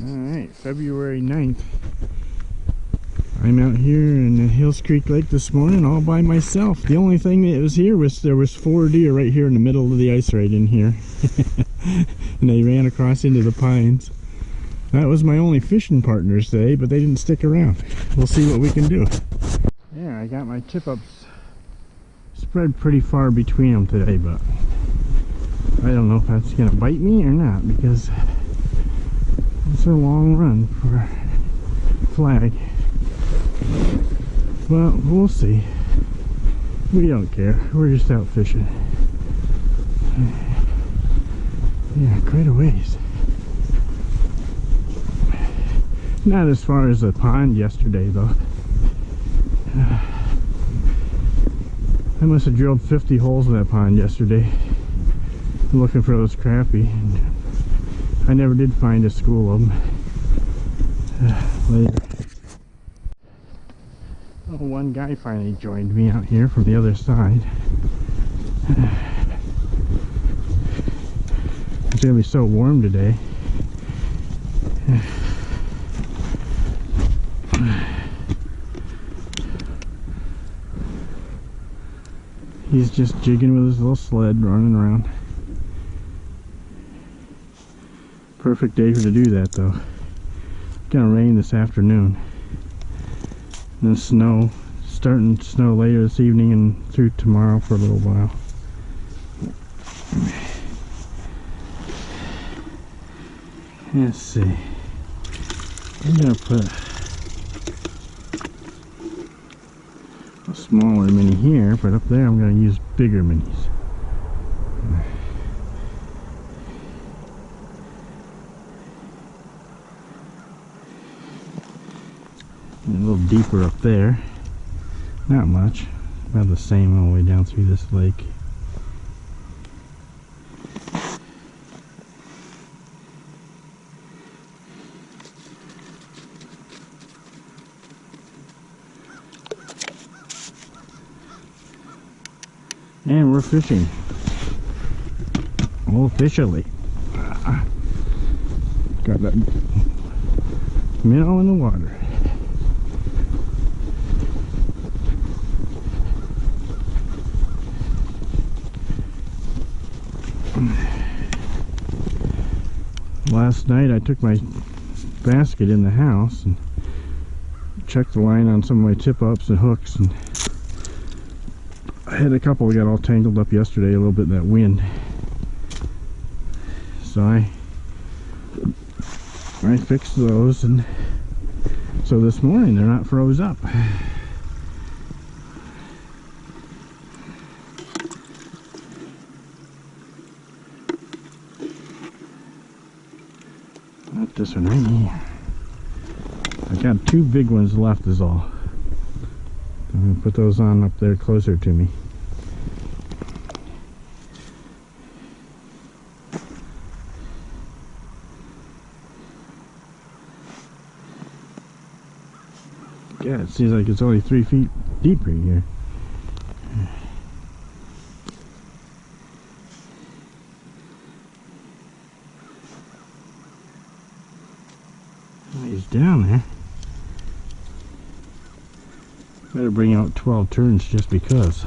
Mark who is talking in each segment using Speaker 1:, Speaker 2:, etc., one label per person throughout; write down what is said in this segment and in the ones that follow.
Speaker 1: Alright, February 9th. I'm out here in the Hills Creek Lake this morning all by myself. The only thing that was here was there was 4 deer right here in the middle of the ice right in here. And they ran across into the pines. That was my only fishing partners today, but they didn't stick around. We'll see what we can do. Yeah, I got my tip-ups spread pretty far between them today, but I don't know if that's gonna bite me or not, because it's a long run for flag. Well, we'll see. We don't care. We're just out fishing. Yeah, quite a ways. Not as far as the pond yesterday, though. I must have drilled 50 holes in that pond yesterday looking for those crappie. And I never did find a school of them. Later. Oh, one guy finally joined me out here from the other side. It's gonna be so warm today. He's just jigging with his little sled, running around. Perfect day to do that, though. It's gonna rain this afternoon. And then snow, starting to snow later this evening and through tomorrow for a little while. Let's see. I'm gonna put a smaller mini here, but up there I'm gonna use bigger minis. And a little deeper up there. Not much. About the same all the way down through this lake. And we're fishing. Officially. Got that minnow in the water. Last night I took my basket in the house and checked the line on some of my tip-ups and hooks, and I had a couple that got all tangled up yesterday a little bit in that wind. So I fixed those, and so this morning they're not froze up. Not this one right here. I got 2 big ones left is all. I'm going to put those on up there closer to me. Yeah, it seems like it's only 3 feet deeper here. He's down there. Better bring out 12 turns just because.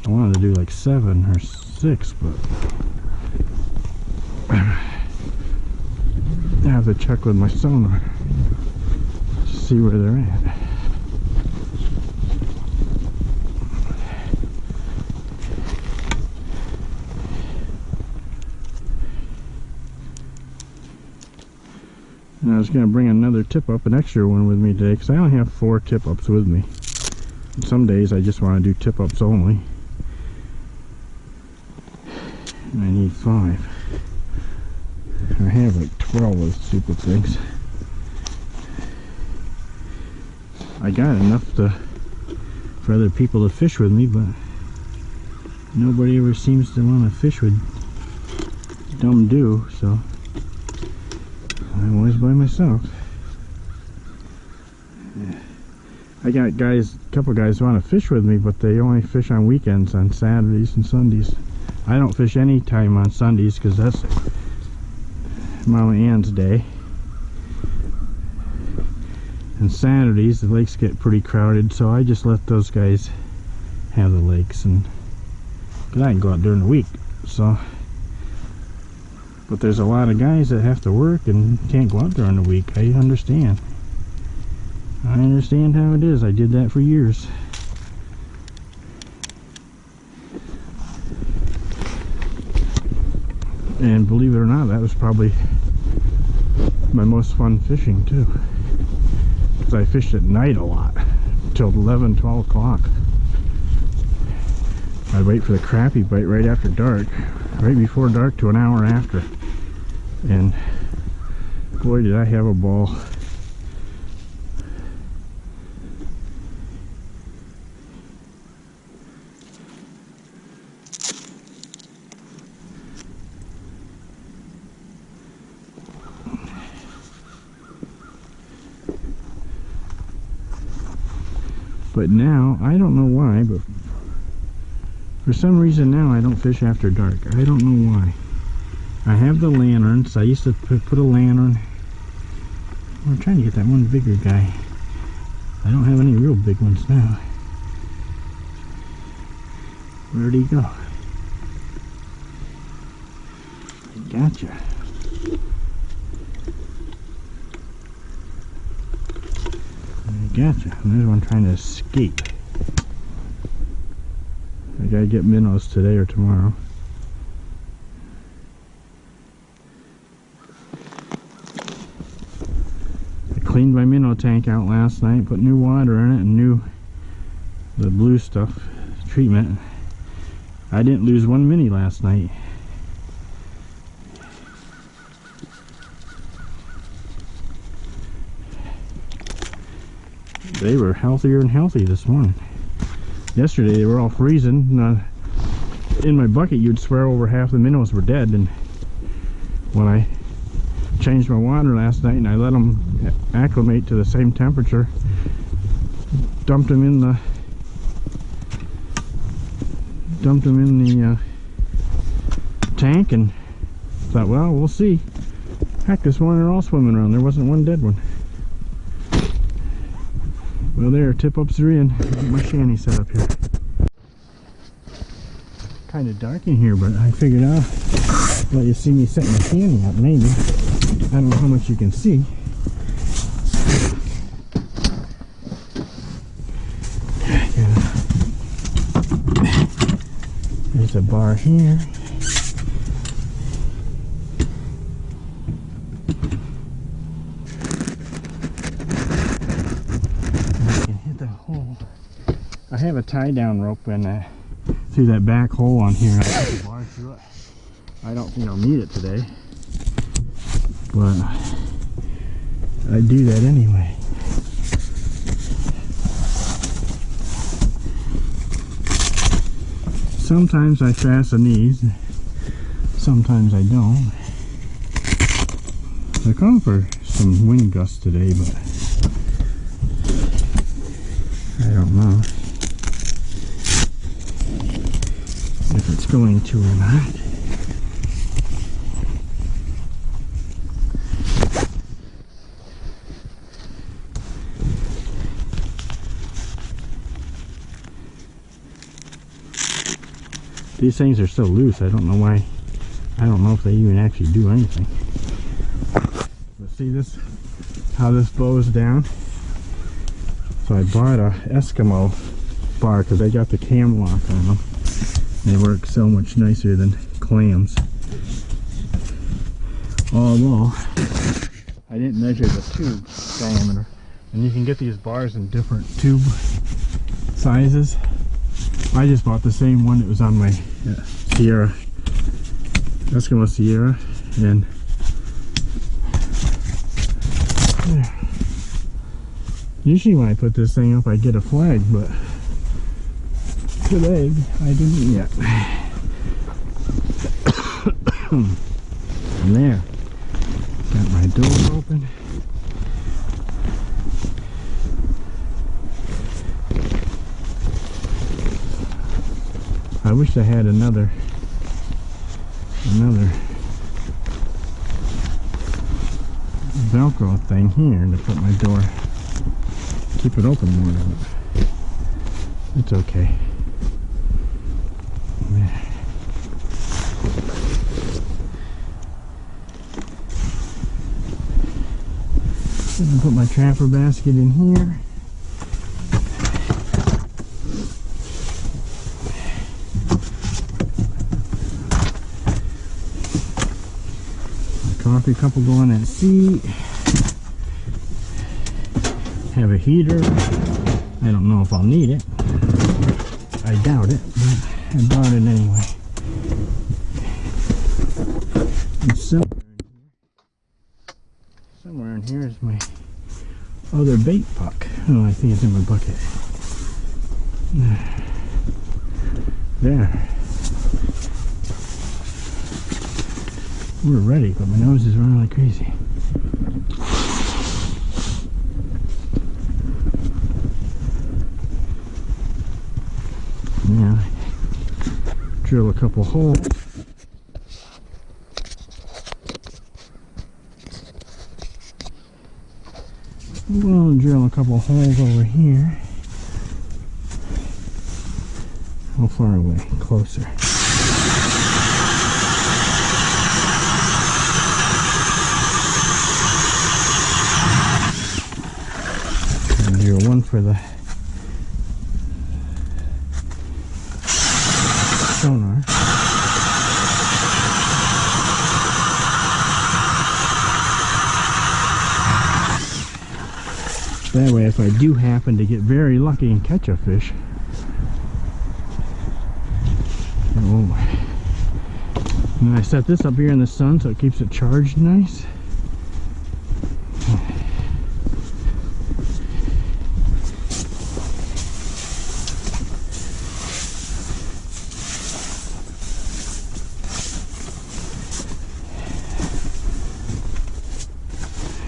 Speaker 1: I wanted to do like 7 or 6, but I have to check with my sonar to see where they're at. And I was going to bring another tip-up, an extra one with me today, because I only have 4 tip-ups with me. And some days I just want to do tip-ups only. And I need 5. I have like 12 of those stupid things. I got enough for other people to fish with me, but nobody ever seems to want to fish with dumb do, so I'm always by myself. I got guys, a couple guys who want to fish with me, but they only fish on weekends, on Saturdays and Sundays. I don't fish any time on Sundays because that's Mama Ann's day. And Saturdays the lakes get pretty crowded, so I just let those guys have the lakes, and because I can go out during the week. So, but there's a lot of guys that have to work and can't go out during the week. I understand. I understand how it is. I did that for years. And believe it or not, that was probably my most fun fishing too. Because I fished at night a lot, till 11, 12 o'clock. I'd wait for the crappie bite right after dark, right before dark to an hour after. And boy, did I have a ball. But now, I don't know why, but for some reason now I don't fish after dark. I don't know why. I have the lanterns. I used to put a lantern. I'm trying to get that one bigger guy. I don't have any real big ones now. Where'd he go? Gotcha. Gotcha. And there's one trying to escape. I gotta get minnows today or tomorrow. I cleaned my minnow tank out last night, put new water in it and new the blue stuff treatment. I didn't lose one minnie last night. They were healthier and healthy this morning. Yesterday they were all freezing. In my bucket you'd swear over half the minnows were dead, and when I changed my water last night and I let them acclimate to the same temperature, dumped them in the tank, and thought, well, we'll see. Heck, this morning they're all swimming around. There wasn't one dead one. Well, there, tip-ups are in. Get my shanty set up here. Kind of dark in here, but I figured I'll let you see me setting the shanty up, maybe. I don't know how much you can see. There's a bar here. I have a tie-down rope in through that back hole on here. I put the bar through it. I don't think I'll need it today, but I do that anyway. Sometimes I fasten these, sometimes I don't. They're calling for some wind gusts today, but I don't know if it's going to or not. These things are so loose, I don't know why. I don't know if they even actually do anything. But see this, how this bows down? So I bought a Eskimo bar because they got the cam lock on them. They work so much nicer than clams. Although I didn't measure the tube diameter, and you can get these bars in different tube sizes. I just bought the same one that was on my Sierra, Eskimo Sierra, and there. Usually when I put this thing up I get a flag, but today I didn't yet. And there, got my door open. I wish I had another Velcro thing here to put my door keep it open more, but it's okay. I'm gonna put my trapper basket in here. Coffee cup will go on that seat. Have a heater. I don't know if I'll need it. I doubt it, but I bought it anyway. And somewhere in here is my other bait puck. Oh, I think it's in my bucket. There. We're ready, but my nose is running like crazy. Yeah, drill a couple holes. We'll drill a couple holes over here. How far away? Closer. One for the sonar. That way, if I do happen to get very lucky and catch a fish, and I set this up here in the sun so it keeps it charged nice.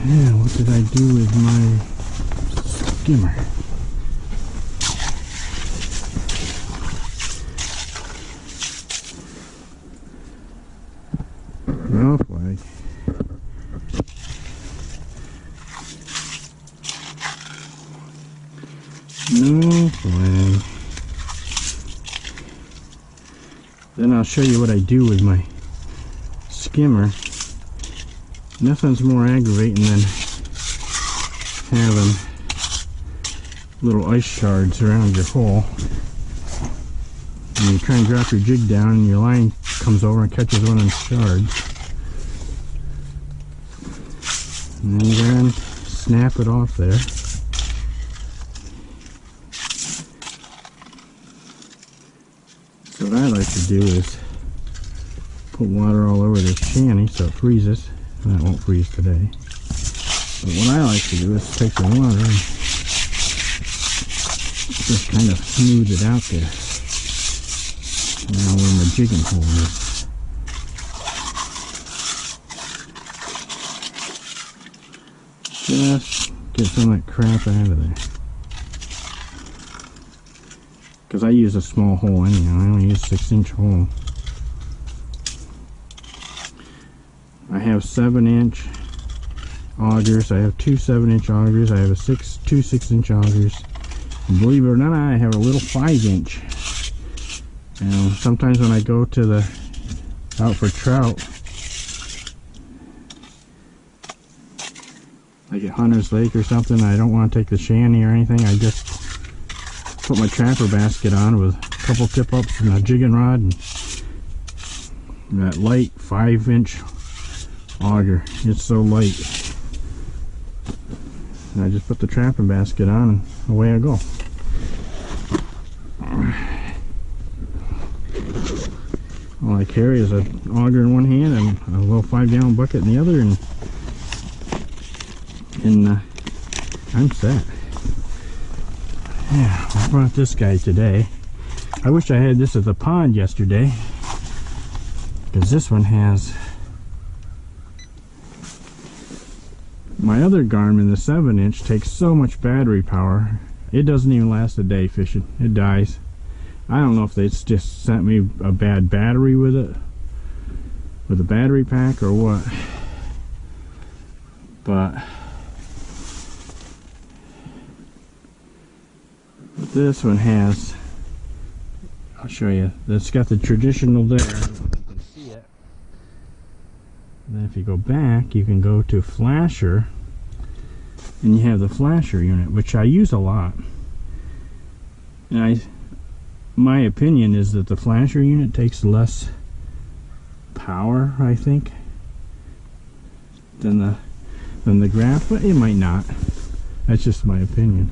Speaker 1: Yeah, what did I do with my skimmer? No flag. No flag. Then I'll show you what I do with my skimmer. Nothing's more aggravating than having little ice shards around your hole. And you try and drop your jig down and your line comes over and catches one of the shards. And then snap it off there. So what I like to do is put water all over this shanty so it freezes. That won't freeze today. But what I like to do is take the water and just kind of smooth it out there. Now where my jigging hole is. Just get some of that crap out of there. Because I use a small hole anyhow. I only use a 6-inch hole. I have 7-inch augers. I have two 7-inch augers. I have two 6-inch augers. And believe it or not, I have a little 5-inch. And sometimes when I go to out for trout, like at Hunter's Lake or something, I don't want to take the shanty or anything. I just put my trapper basket on with a couple tip-ups and a jigging rod and that light 5-inch auger. It's so light. And I just put the trapping basket on and away I go. All I carry is an auger in one hand and a little 5-gallon bucket in the other, and I'm set. Yeah, I brought this guy today. I wish I had this at the pond yesterday, because this one has my other Garmin, the 7-inch, takes so much battery power, it doesn't even last a day fishing. It dies. I don't know if they just sent me a bad battery with it, with a battery pack or what, but This one has, I'll show you, it's got the traditional there. I don't know if you can see it. And then if you go back, you can go to flasher, and you have the flasher unit, which I use a lot. And my opinion is that the flasher unit takes less power, I think, than the graph, but it might not. That's just my opinion.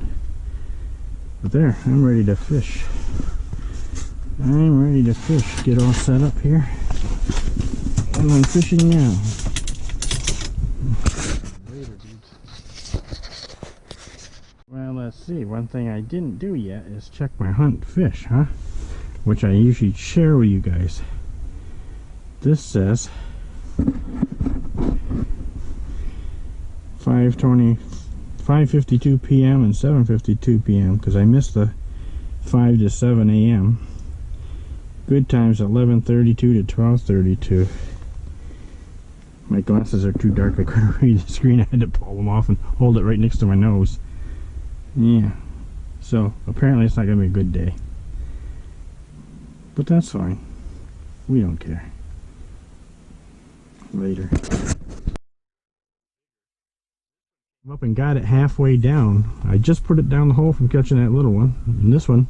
Speaker 1: But there, I'm ready to fish. I'm ready to fish. Get all set up here. And I'm fishing now. Later, dudes. Well, let's see. One thing I didn't do yet is check my hunt fish, huh? Which I usually share with you guys. This says 5:52 p.m. and 7:52 p.m. because I missed the 5 to 7 a.m. Good times 11:32 to 12:32. My glasses are too dark. I couldn't read the screen. I had to pull them off and hold it right next to my nose. Yeah. So apparently it's not going to be a good day. But that's fine. We don't care. Later. Up and got it halfway down. I just put it down the hole from catching that little one, and this one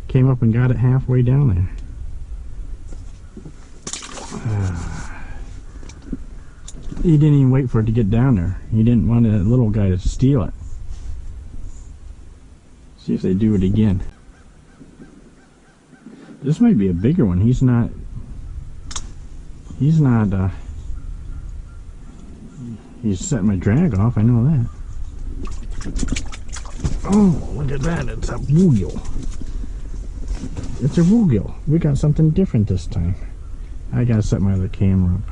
Speaker 1: came up and got it halfway down there. He didn't even wait for it to get down there. He didn't want that little guy to steal it. See if they do it again. This might be a bigger one. He's not he's setting my drag off, I know that. Oh, look at that, it's a bluegill. It's a bluegill. We got something different this time. I gotta set my other camera up.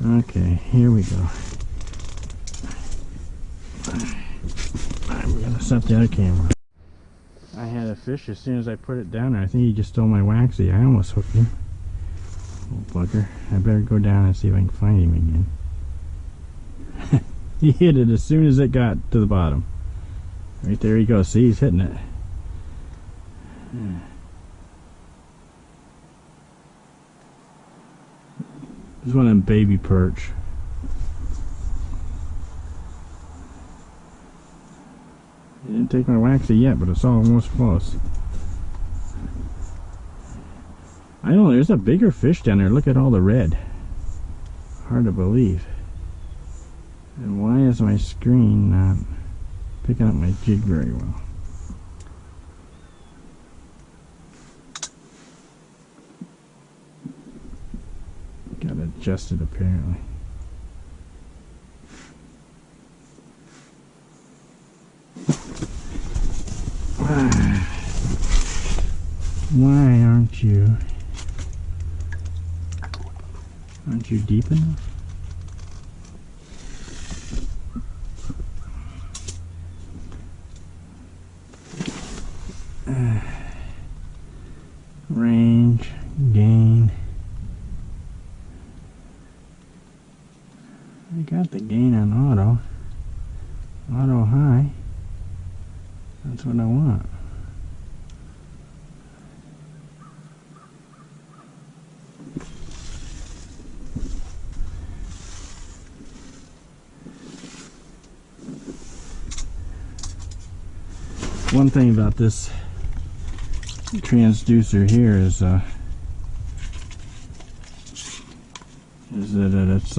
Speaker 1: Okay, here we go. I'm gonna set the other camera. I had a fish as soon as I put it down there. I think he just stole my waxy. I almost hooked him. Old bugger. I better go down and see if I can find him again. He hit it as soon as it got to the bottom. Right there he goes. See, he's hitting it. This is one of them baby perch. He didn't take my waxy yet, but it's almost close. I know there's a bigger fish down there. Look at all the red. Hard to believe. And why is my screen not picking up my jig very well? Got adjusted apparently. Why aren't you deep enough? Range, gain. I got the gain on auto high. That's what I want. One thing about this transducer here is that it's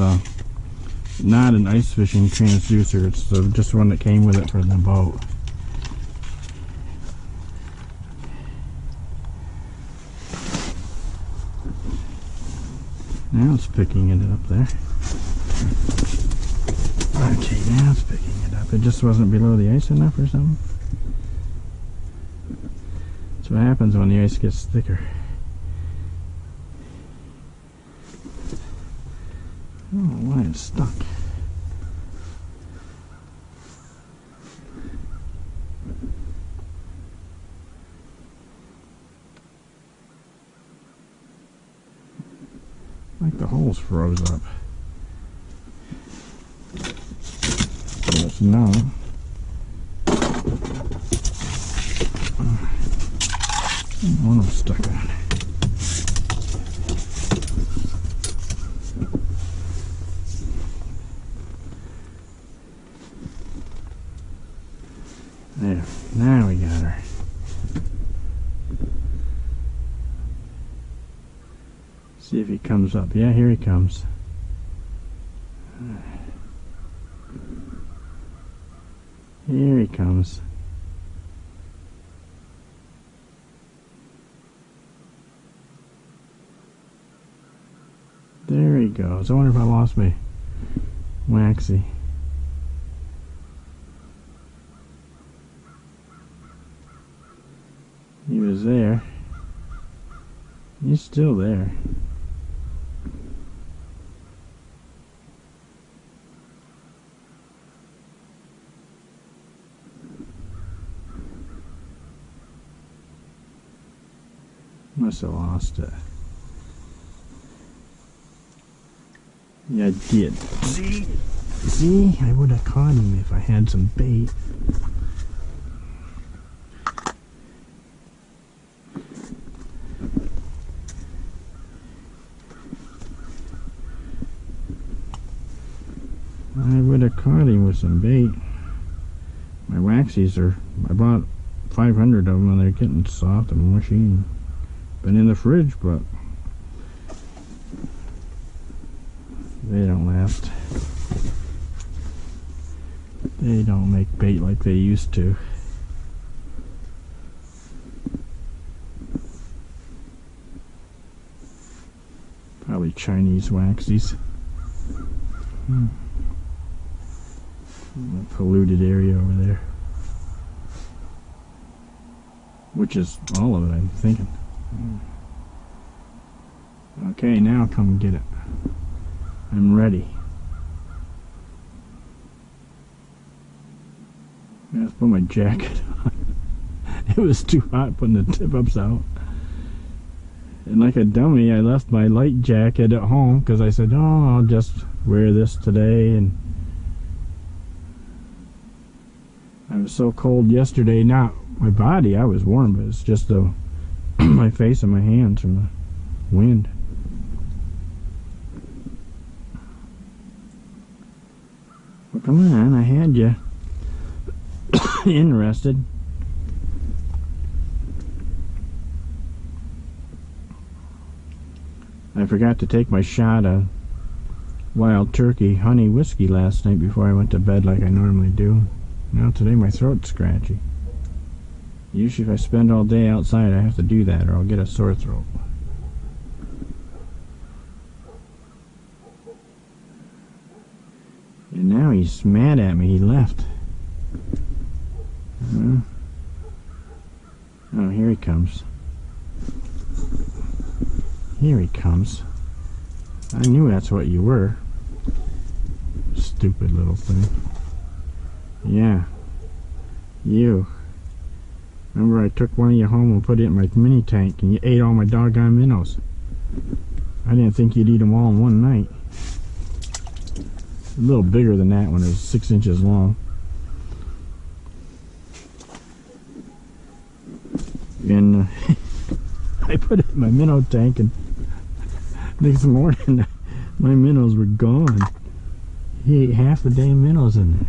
Speaker 1: not an ice fishing transducer. It's just one that came with it for the boat. Now it's picking it up there. Okay, now it's picking it up. It just wasn't below the ice enough or something. That's what happens when the ice gets thicker. I don't know why it's stuck. Like the holes froze up. now. One I'm stuck on. There, now we got her. See if he comes up. Yeah, here he comes. Here he comes. There he goes. I wonder if I lost my waxy. He was there. He's still there. Must have lost it. Yeah, I did. See, I would have caught him if I had some bait. I would have caught him with some bait. My waxies are, I bought 500 of them and they're getting soft and mushy and been in the fridge, but they don't last. They don't make bait like they used to. Probably Chinese waxies. A polluted area over there. Which is all of it, I'm thinking. Okay, now come get it. I'm ready. Let's put my jacket on. It was too hot putting the tip-ups out. And like a dummy, I left my light jacket at home because I said, oh, I'll just wear this today. And I was so cold yesterday. Not my body, I was warm, but it's just my face and my hands from the wind. Well, come on, I had you interested. I forgot to take my shot of wild turkey honey whiskey last night before I went to bed like I normally do. Now today my throat's scratchy. Usually if I spend all day outside I have to do that or I'll get a sore throat. And now he's mad at me, he left. Oh, here he comes. Here he comes. I knew that's what you were. Stupid little thing. Yeah. You. Remember I took one of you home and put it in my mini tank and you ate all my doggone minnows. I didn't think you'd eat them all in one night. A little bigger than that one. It was 6 inches long. And I put it in my minnow tank and next morning my minnows were gone. He ate half the damn minnows in there.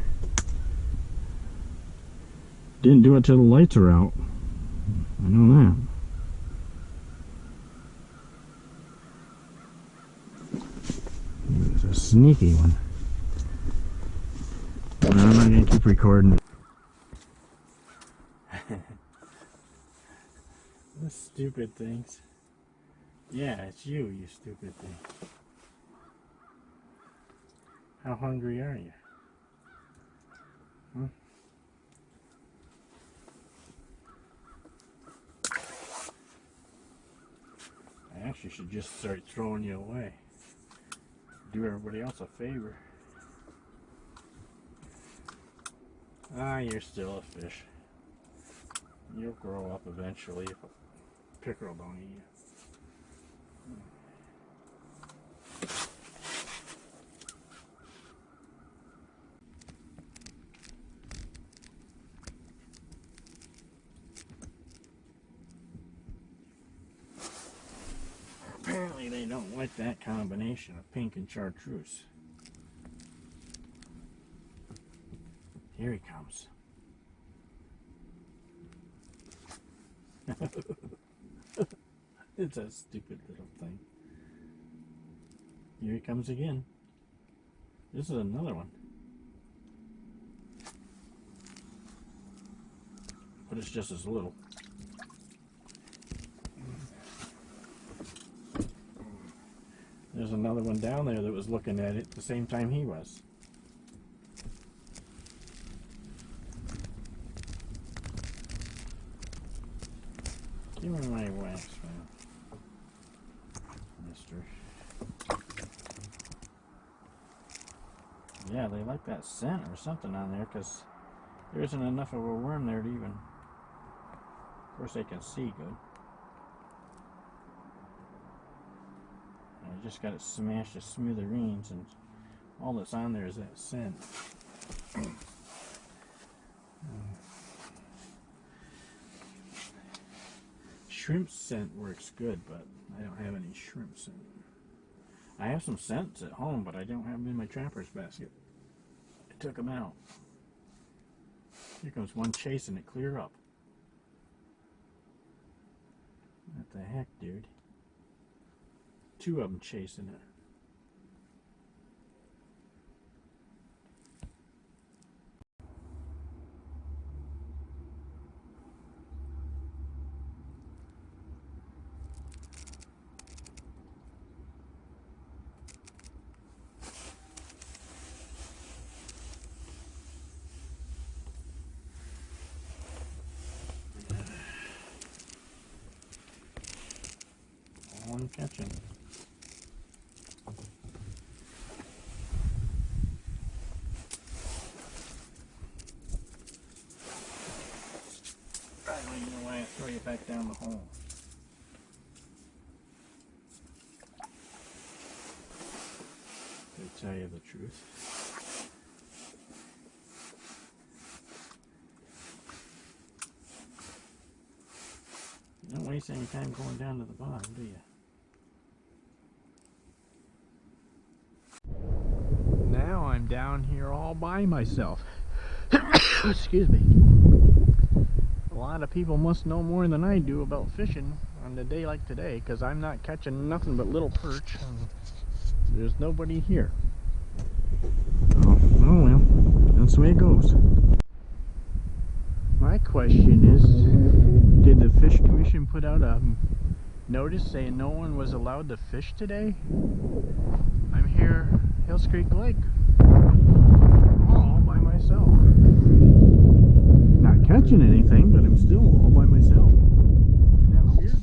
Speaker 1: Didn't do it till the lights are out. I know that. He was a sneaky one. Well, I'm not going to keep recording it. The stupid things. Yeah, it's you, you stupid thing. How hungry are you? Huh? I actually should just start throwing you away. Do everybody else a favor. Ah, you're still a fish. You'll grow up eventually if a pickerel don't eat you. I don't like that combination of pink and chartreuse. Here he comes. It's a stupid little thing. Here he comes again. This is another one. But it's just as little. There's another one down there that was looking at it the same time he was. Give me my wax, man. Mister. Yeah, they like that scent or something on there because there isn't enough of a worm there to even... Of course they can see good. I just got it smashed to smithereens and all that's on there is that scent. Shrimp scent works good, but I don't have any shrimp scent. I have some scents at home, but I don't have them in my trapper's basket. I took them out. Here comes one chasing it clear up. What the heck, dude? Two of them chasing it. All I'm catching. Throw you back down the hole. To tell you the truth. You don't waste any time going down to the bottom, do you? Now I'm down here all by myself. Excuse me. A lot of people must know more than I do about fishing on a day like today, because I'm not catching nothing but little perch and there's nobody here. Oh well, that's the way it goes. My question is, did the Fish Commission put out a notice saying no one was allowed to fish today? I'm here, Hills Creek Lake, all by myself. Not catching anything, but I'm still all by myself. Isn't that weird?